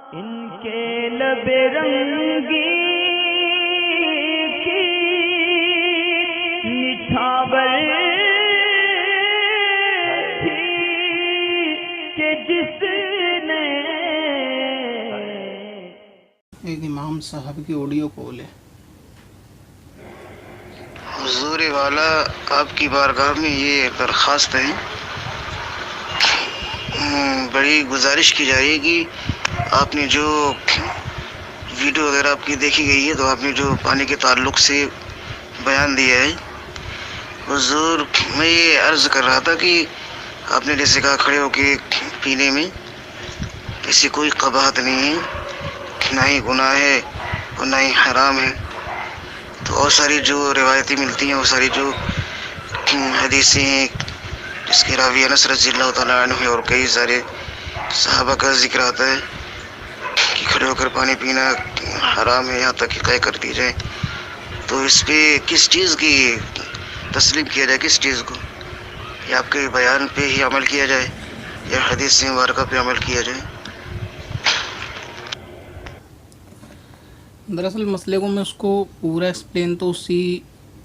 ان کے لب رنگی کی نچھاور تھی کہ جس نے ایک امام صاحب کی آڈیو کال ہے۔ حضور والا آپ کی بارگاہ میں یہ درخواست ہے، بڑی گزارش کی جا رہی ہے کہ آپ نے جو ویڈیو وغیرہ آپ کی دیکھی گئی ہے تو آپ نے جو پانی کے تعلق سے بیان دیا ہے، حضور میں یہ عرض کر رہا تھا کہ آپ نے جیسے کہا کھڑے ہو کے پینے میں ایسی کوئی قباحت نہیں ہے، نہ ہی گناہ ہے اور نہ ہی حرام ہے۔ تو اور ساری جو روایتیں ملتی ہیں، وہ ساری جو حدیثیں ہیں جس کے راوی انس رضی اللہ تعالیٰ عنہ اور کئی سارے صحابہ کا ذکر آتا ہے کہ کھڑے ہو کر پانی پینا حرام ہے، یہاں تک کہ قے کر دی جائے۔ تو اس پہ کس چیز کی تسلیم کیا جائے، کس چیز کو؟ یا آپ کے بیان پہ ہی عمل کیا جائے یا حدیث مبارکہ پہ عمل کیا جائے؟ دراصل مسئلے کو میں اس کو پورا ایکسپلین تو اسی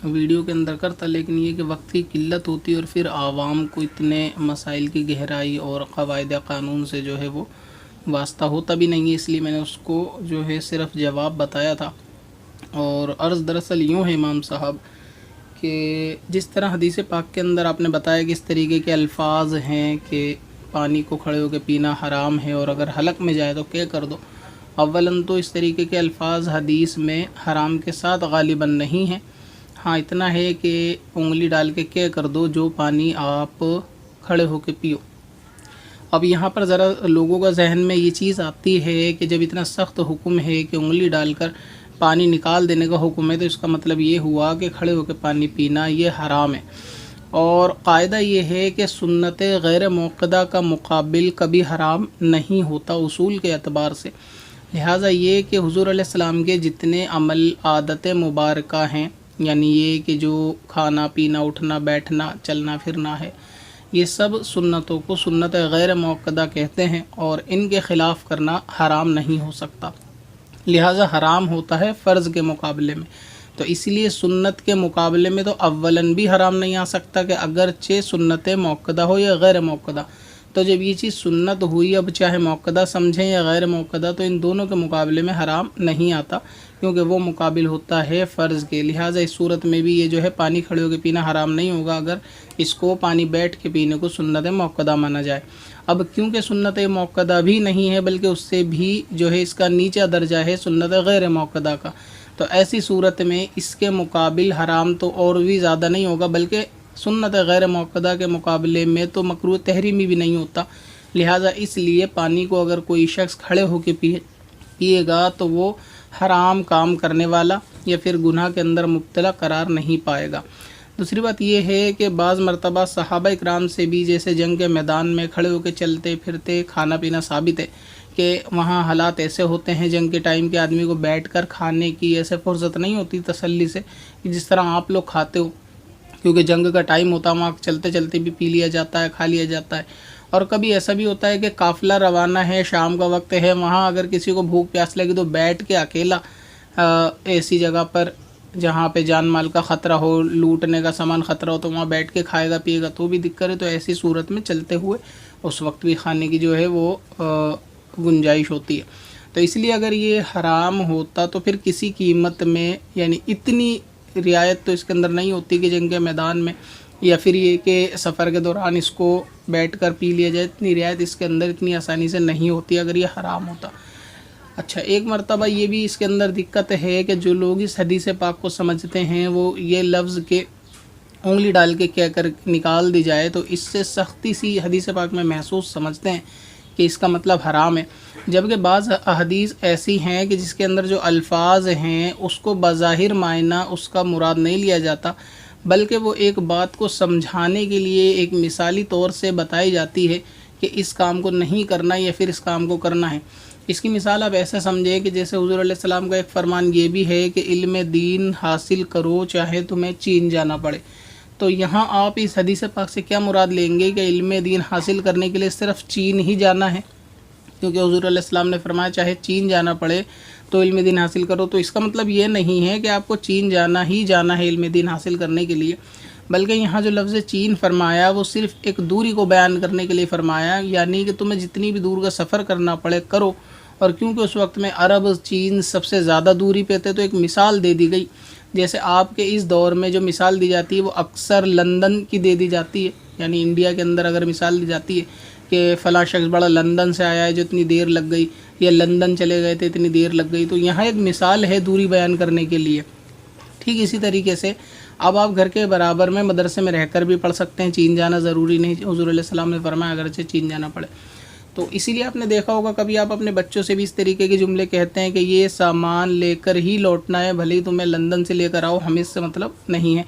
ویڈیو کے اندر کرتا، لیکن یہ کہ وقت کی قلت ہوتی ہے اور پھر عوام کو اتنے مسائل کی گہرائی اور قواعد قانون سے جو ہے وہ واسطہ ہوتا بھی نہیں ہے، اس لیے میں نے اس کو جو ہے صرف جواب بتایا تھا۔ اور عرض دراصل یوں ہے امام صاحب کہ جس طرح حدیث پاک کے اندر آپ نے بتایا کہ اس طریقے کے الفاظ ہیں کہ پانی کو کھڑے ہو کے پینا حرام ہے اور اگر حلق میں جائے تو کیا کر دو۔ اولاً تو اس طریقے کے الفاظ حدیث میں حرام کے ساتھ غالباً نہیں ہیں، ہاں اتنا ہے کہ انگلی ڈال کے کیا کر دو جو پانی آپ کھڑے ہو کے پیو۔ اب یہاں پر ذرا لوگوں کا ذہن میں یہ چیز آتی ہے کہ جب اتنا سخت حکم ہے کہ انگلی ڈال کر پانی نکال دینے کا حکم ہے تو اس کا مطلب یہ ہوا کہ کھڑے ہو کے پانی پینا یہ حرام ہے۔ اور قاعدہ یہ ہے کہ سنت غیر موقدہ کا مقابل کبھی حرام نہیں ہوتا اصول کے اعتبار سے، لہٰذا یہ کہ حضور علیہ السلام کے جتنے عمل عادت مبارکہ ہیں، یعنی یہ کہ جو کھانا پینا اٹھنا بیٹھنا چلنا پھرنا ہے، یہ سب سنتوں کو سنت غیر موقدہ کہتے ہیں اور ان کے خلاف کرنا حرام نہیں ہو سکتا، لہٰذا حرام ہوتا ہے فرض کے مقابلے میں۔ تو اس لیے سنت کے مقابلے میں تو اولاً بھی حرام نہیں آ سکتا کہ اگرچہ سنت موقدہ ہو یا غیر موقدہ، تو جب یہ چیز سنت ہوئی اب چاہے موقدہ سمجھیں یا غیر موقدہ تو ان دونوں کے مقابلے میں حرام نہیں آتا، کیونکہ وہ مقابل ہوتا ہے فرض کے، لہٰذا اس صورت میں بھی یہ جو ہے پانی کھڑے ہو کے پینا حرام نہیں ہوگا اگر اس کو پانی بیٹھ کے پینے کو سنت موقدہ مانا جائے۔ اب کیونکہ سنت موقدہ بھی نہیں ہے بلکہ اس سے بھی جو ہے اس کا نیچا درجہ ہے سنت غیر موقدہ کا، تو ایسی صورت میں اس کے مقابل حرام تو اور بھی زیادہ نہیں ہوگا، بلکہ سنت غیر موقدہ کے مقابلے میں تو مکروہ تحریمی بھی نہیں ہوتا، لہٰذا اس لیے پانی کو اگر کوئی شخص کھڑے ہو کے پیے گا تو وہ حرام کام کرنے والا یا پھر گناہ کے اندر مبتلا قرار نہیں پائے گا۔ دوسری بات یہ ہے کہ بعض مرتبہ صحابہ اکرام سے بھی جیسے جنگ کے میدان میں کھڑے ہو کے چلتے پھرتے کھانا پینا ثابت ہے کہ وہاں حالات ایسے ہوتے ہیں جنگ کے ٹائم کے آدمی کو بیٹھ کر کھانے کی ایسے فرصت نہیں ہوتی تسلی سے کہ جس طرح آپ لوگ کھاتے ہو، کیونکہ جنگ کا ٹائم ہوتا ہے، وہاں چلتے چلتے بھی پی لیا جاتا ہے، کھا لیا جاتا ہے۔ اور کبھی ایسا بھی ہوتا ہے کہ قافلہ روانہ ہے، شام کا وقت ہے، وہاں اگر کسی کو بھوک پیاس لگی تو بیٹھ کے اکیلا ایسی جگہ پر جہاں پہ جان مال کا خطرہ ہو، لوٹنے کا سامان خطرہ ہو، تو وہاں بیٹھ کے کھائے گا پیے گا تو بھی دقت ہے، تو ایسی صورت میں چلتے ہوئے اس وقت بھی کھانے کی جو ہے وہ گنجائش ہوتی ہے۔ تو اس لیے اگر یہ حرام ہوتا تو پھر کسی قیمت میں یعنی اتنی رعایت تو اس کے اندر نہیں ہوتی کہ جنگ کے میدان میں یا پھر یہ کہ سفر کے دوران اس کو بیٹھ کر پی لیا جائے، اتنی رعایت اس کے اندر اتنی آسانی سے نہیں ہوتی اگر یہ حرام ہوتا۔ اچھا، ایک مرتبہ یہ بھی اس کے اندر دقت ہے کہ جو لوگ اس حدیث پاک کو سمجھتے ہیں وہ یہ لفظ کے انگلی ڈال کے کہہ کر نکال دی جائے تو اس سے سختی سی حدیث پاک میں محسوس سمجھتے ہیں کہ اس کا مطلب حرام ہے، جبکہ بعض احادیث ایسی ہیں کہ جس کے اندر جو الفاظ ہیں اس کو بظاہر معنی اس کا مراد نہیں لیا جاتا، بلکہ وہ ایک بات کو سمجھانے کے لیے ایک مثالی طور سے بتائی جاتی ہے کہ اس کام کو نہیں کرنا یا پھر اس کام کو کرنا ہے۔ اس کی مثال آپ ایسے سمجھیں کہ جیسے حضور علیہ السلام کا ایک فرمان یہ بھی ہے کہ علم دین حاصل کرو چاہے تمہیں چین جانا پڑے، تو یہاں آپ اس حدیث پاک سے کیا مراد لیں گے کہ علم دین حاصل کرنے کے لیے صرف چین ہی جانا ہے؟ کیونکہ حضور علیہ السلام نے فرمایا چاہے چین جانا پڑے تو علم دین حاصل کرو. تو اس کا مطلب یہ نہیں ہے کہ آپ کو چین جانا ہی جانا ہے علم دین حاصل کرنے کے لیے، بلکہ یہاں جو لفظ چین فرمایا وہ صرف ایک دوری کو بیان کرنے کے لیے فرمایا، یعنی کہ تمہیں جتنی بھی دور کا سفر کرنا پڑے کرو. اور کیونکہ اس وقت میں عرب چین سب سے زیادہ دوری پہ تھے تو ایک مثال دے دی گئی. جیسے آپ کے اس دور میں جو مثال دی جاتی ہے وہ اکثر لندن کی دے دی جاتی ہے، یعنی انڈیا کے اندر اگر مثال دی جاتی ہے کہ فلاں شخص بڑا لندن سے آیا ہے جو اتنی دیر لگ گئی، یا لندن چلے گئے تھے اتنی دیر لگ گئی، تو یہاں ایک مثال ہے دوری بیان کرنے کے لیے. ٹھیک اسی طریقے سے اب آپ گھر کے برابر میں مدرسے میں رہ کر بھی پڑھ سکتے ہیں، چین جانا ضروری نہیں. حضور علیہ السلام نے فرمایا اگرچہ چین جانا پڑے. تو اسی لیے آپ نے دیکھا ہوگا کبھی آپ اپنے بچوں سے بھی اس طریقے کے جملے کہتے ہیں کہ یہ سامان لے کر ہی لوٹنا ہے، بھلے ہی تمہیں لندن سے لے کر آؤ، ہمیں اس سے مطلب نہیں ہے.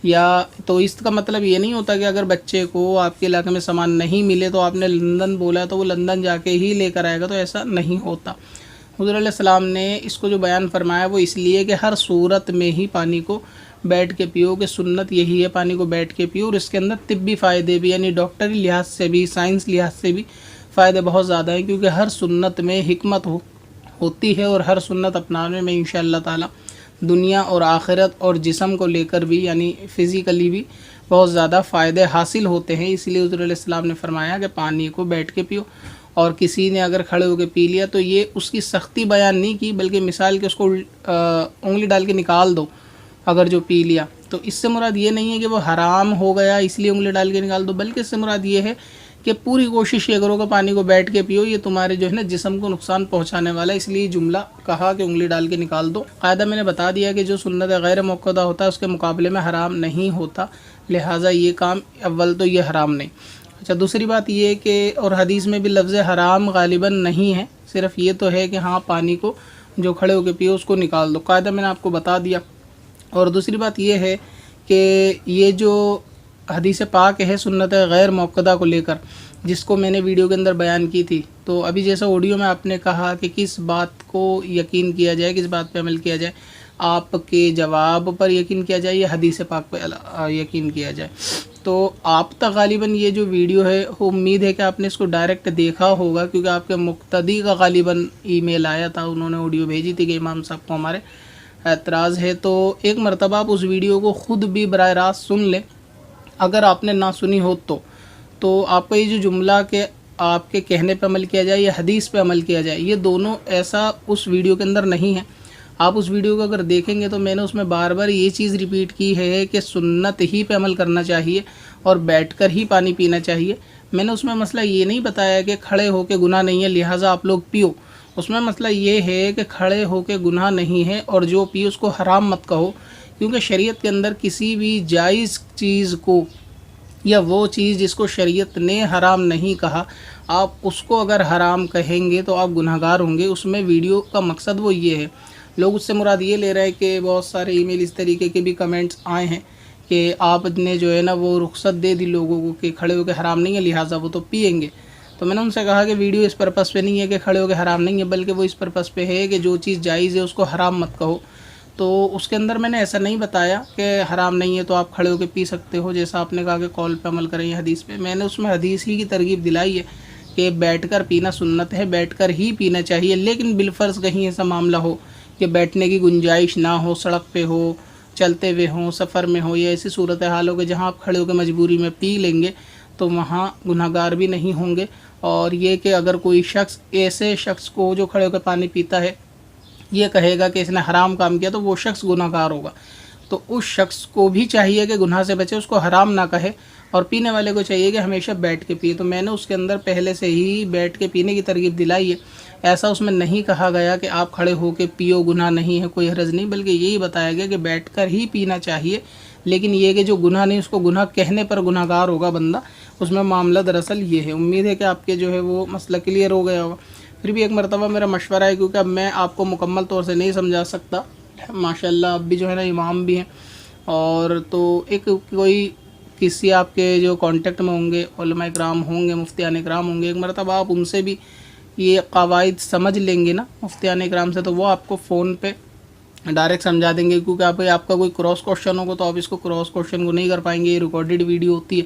یا تو اس کا مطلب یہ نہیں ہوتا کہ اگر بچے کو آپ کے علاقے میں سامان نہیں ملے تو آپ نے لندن بولا تو وہ لندن جا کے ہی لے کر آئے گا، تو ایسا نہیں ہوتا. حضور علیہ السلام نے اس کو جو بیان فرمایا وہ اس لیے کہ ہر صورت میں ہی پانی کو بیٹھ کے پیو، کہ سنت یہی ہے پانی کو بیٹھ کے پیو. اور اس کے اندر طبی فائدے بھی، یعنی ڈاکٹری لحاظ سے بھی، سائنس لحاظ سے بھی فائدے بہت زیادہ ہیں، کیونکہ ہر سنت میں حکمت ہوتی ہے، اور ہر سنت اپنانے میں انشاءاللہ تعالی دنیا اور آخرت اور جسم کو لے کر بھی، یعنی فزیکلی بھی بہت زیادہ فائدے حاصل ہوتے ہیں. اس لیے حضور علیہ السلام نے فرمایا کہ پانی کو بیٹھ کے پیو. اور کسی نے اگر کھڑے ہو کے پی لیا تو یہ اس کی سختی بیان نہیں کی، بلکہ مثال کہ اس کو انگلی ڈال کے نکال دو اگر جو پی لیا. تو اس سے مراد یہ نہیں ہے کہ وہ حرام ہو گیا اس لیے انگلی ڈال کے نکال دو، بلکہ اس سے مراد یہ ہے کہ پوری کوشش یہ کرو کہ پانی کو بیٹھ کے پیو، یہ تمہارے جو ہے نا جسم کو نقصان پہنچانے والا ہے، اس لیے جملہ کہا کہ انگلی ڈال کے نکال دو. قاعدہ میں نے بتا دیا کہ جو سنت غیر موقدہ ہوتا ہے اس کے مقابلے میں حرام نہیں ہوتا، لہٰذا یہ کام اول تو یہ حرام نہیں. اچھا، دوسری بات یہ کہ اور حدیث میں بھی لفظ حرام غالباً نہیں ہے، صرف یہ تو ہے کہ ہاں پانی کو جو کھڑے ہو کے پیو اس کو نکال دو. قاعدہ میں نے آپ کو بتا دیا. اور دوسری بات یہ ہے کہ یہ جو حدیث پاک ہے سنت غیر موقدہ کو لے کر، جس کو میں نے ویڈیو کے اندر بیان کی تھی، تو ابھی جیسا آڈیو میں آپ نے کہا کہ کس بات کو یقین کیا جائے، کس بات پہ عمل کیا جائے، آپ کے جواب پر یقین کیا جائے یا حدیث پاک پہ یقین کیا جائے. تو آپ تک غالباً یہ جو ویڈیو ہے امید ہے کہ آپ نے اس کو ڈائریکٹ دیکھا ہوگا، کیونکہ آپ کے مقتدی کا غالباً ای میل آیا تھا، انہوں نے آڈیو بھیجی تھی کہ امام صاحب کو ہمارے اعتراض ہے. تو ایک مرتبہ آپ اس ویڈیو کو خود بھی براہ راست سن لیں اگر آپ نے نہ سنی ہو تو آپ کا یہ جو جملہ کہ آپ کے کہنے پہ عمل کیا جائے یا حدیث پہ عمل کیا جائے، یہ دونوں ایسا اس ویڈیو کے اندر نہیں ہے. آپ اس ویڈیو کو اگر دیکھیں گے تو میں نے اس میں بار بار یہ چیز ریپیٹ کی ہے کہ سنت ہی پہ عمل کرنا چاہیے اور بیٹھ کر ہی پانی پینا چاہیے. میں نے اس میں مسئلہ یہ نہیں بتایا کہ کھڑے ہو کے گناہ نہیں ہے لہٰذا آپ لوگ پیو. اس میں مسئلہ یہ ہے کہ کھڑے ہو کے گناہ نہیں ہے اور جو پیو اس کو حرام مت کہو، کیونکہ شریعت کے اندر کسی بھی جائز چیز کو یا وہ چیز جس کو شریعت نے حرام نہیں کہا آپ اس کو اگر حرام کہیں گے تو آپ گناہ گار ہوں گے. اس میں ویڈیو کا مقصد وہ یہ ہے. لوگ اس سے مراد یہ لے رہے ہیں کہ بہت سارے ای میل اس طریقے کے بھی کمنٹس آئے ہیں کہ آپ نے جو ہے نا وہ رخصت دے دی لوگوں کو کہ کھڑے ہو کے حرام نہیں ہے لہٰذا وہ تو پئیں گے. تو میں نے ان سے کہا کہ ویڈیو اس پرپس پہ نہیں ہے کہ کھڑے ہو کے حرام نہیں ہے، بلکہ وہ اس پرپس پہ ہے کہ جو چیز جائز ہے اس کو حرام مت کہو. تو اس کے اندر میں نے ایسا نہیں بتایا کہ حرام نہیں ہے تو آپ کھڑے ہو کے پی سکتے ہو، جیسا آپ نے کہا کہ قول پہ عمل کریں یا حدیث پہ. میں نے اس میں حدیث ہی کی ترغیب دلائی ہے کہ بیٹھ کر پینا سنت ہے، بیٹھ کر ہی پینا چاہیے. لیکن بالفرض کہیں ایسا معاملہ ہو کہ بیٹھنے کی گنجائش نہ ہو، سڑک پہ ہو، چلتے ہوئے ہوں، سفر میں ہو، یا ایسی صورتحال ہو کہ جہاں آپ کھڑے ہو کے مجبوری میں پی لیں گے تو وہاں گناہ گار بھی نہیں ہوں گے. اور یہ کہ اگر کوئی شخص ایسے شخص کو جو کھڑے ہو کے پانی پیتا ہے یہ کہے گا کہ اس نے حرام کام کیا تو وہ شخص گناہ گار ہوگا. تو اس شخص کو بھی چاہیے کہ گناہ سے بچے، اس کو حرام نہ کہے، اور پینے والے کو چاہیے کہ ہمیشہ بیٹھ کے پیے. تو میں نے اس کے اندر پہلے سے ہی بیٹھ کے پینے کی ترغیب دلائی ہے. ایسا اس میں نہیں کہا گیا کہ آپ کھڑے ہو کے پیو گناہ نہیں ہے، کوئی حرج نہیں، بلکہ یہی بتایا گیا کہ بیٹھ کر ہی پینا چاہیے. لیکن یہ کہ جو گناہ نہیں اس کو گناہ کہنے پر گناہ گار ہوگا بندہ، اس میں معاملہ دراصل یہ ہے. امید ہے کہ آپ کے جو ہے وہ مسئلہ کلیئر ہو گیا ہوگا. پھر بھی ایک مرتبہ میرا مشورہ ہے، کیونکہ اب میں آپ کو مکمل طور سے نہیں سمجھا سکتا، ماشاءاللہ اب بھی جو ہے نا امام بھی ہیں، اور تو ایک کوئی کسی آپ کے جو کانٹیکٹ میں ہوں گے علماء اکرام ہوں گے، مفتیان اکرام ہوں گے، ایک مرتبہ آپ ان سے بھی یہ قواعد سمجھ لیں گے نا مفتیان اکرام سے، تو وہ آپ کو فون پہ ڈائریکٹ سمجھا دیں گے. کیونکہ آپ کا کوئی کراس کوشچن ہوگا تو آپ اس کو کراس کوشچن کو نہیں کر پائیں گے، یہ ریکارڈڈ ویڈیو ہوتی ہے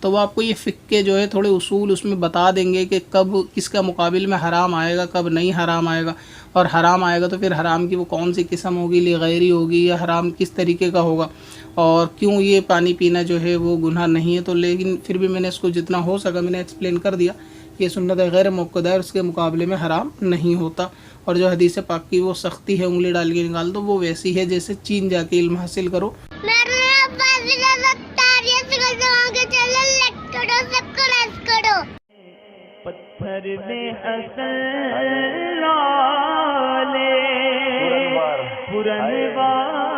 تو وہ آپ کو یہ فقہ کے جو ہے تھوڑے اصول اس میں بتا دیں گے کہ کب کس کا مقابل میں حرام آئے گا, کب نہیں حرام آئے گا, اور حرام آئے گا تو پھر حرام کی وہ کون سی قسم ہوگی, لغیری ہوگی یا حرام کس طریقے کا ہوگا, اور کیوں یہ پانی پینا جو ہے وہ گناہ نہیں ہے. تو لیکن پھر بھی میں نے اس کو جتنا ہو سکا میں نے ایکسپلین کر دیا کہ سنت غیر موقدہ ہے, اس کے مقابلے میں حرام نہیں ہوتا. اور جو حدیث پاک کی وہ سختی ہے انگلی ڈال کے نکال دو, وہ ویسی ہے جیسے چین جا کے علم حاصل کرو. پتھر میں اصل لالے پرن